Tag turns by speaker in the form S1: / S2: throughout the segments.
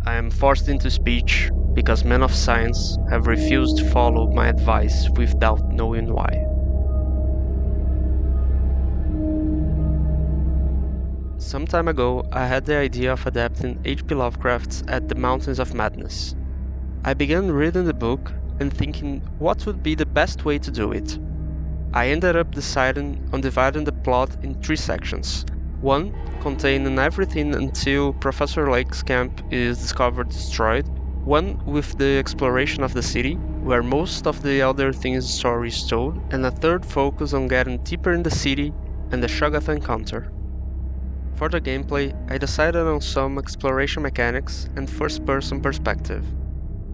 S1: I am forced into speech because men of science have refused to follow my advice without knowing why. Some time ago, I had the idea of adapting H.P. Lovecraft's At the Mountains of Madness. I began reading the book and thinking what would be the best way to do it. I ended up deciding on dividing the plot in 3 sections. One, containing everything until Professor Lake's camp is discovered destroyed. One with the exploration of the city, where most of the Elder Things story is told, and a third focus on getting deeper in the city and the Shoggoth encounter. For the gameplay, I decided on some exploration mechanics and first-person perspective.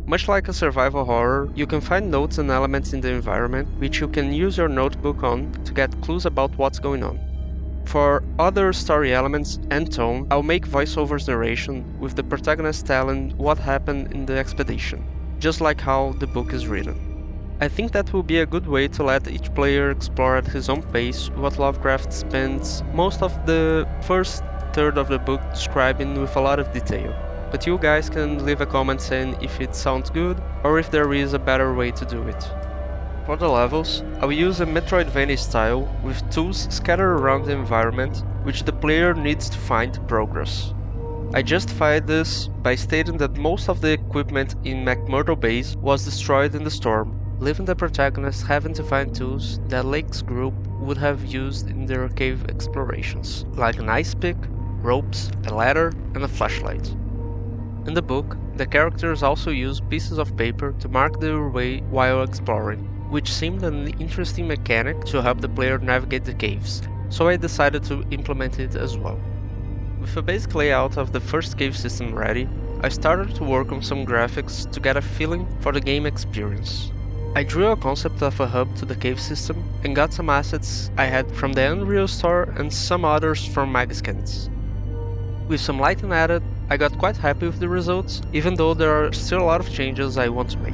S1: Much like a survival horror, you can find notes and elements in the environment which you can use your notebook on to get clues about what's going on. For other story elements and tone, I'll make voiceovers narration with the protagonist telling what happened in the expedition, just like how the book is written. I think that will be a good way to let each player explore at his own pace what Lovecraft spends most of the first third of the book describing with a lot of detail. But you guys can leave a comment saying if it sounds good or if there is a better way to do it. For the levels, I will use a Metroidvania style with tools scattered around the environment which the player needs to find to progress. I justified this by stating that most of the equipment in McMurdo Base was destroyed in the storm, leaving the protagonist having to find tools that Lake's group would have used in their cave explorations, like an ice pick, ropes, a ladder, and a flashlight. In the book, the characters also use pieces of paper to mark their way while exploring, which seemed an interesting mechanic to help the player navigate the caves, so I decided to implement it as well. With a basic layout of the first cave system ready, I started to work on some graphics to get a feeling for the game experience. I drew a concept of a hub to the cave system and got some assets I had from the Unreal Store and some others from Magscans. With some lighting added, I got quite happy with the results, even though there are still a lot of changes I want to make.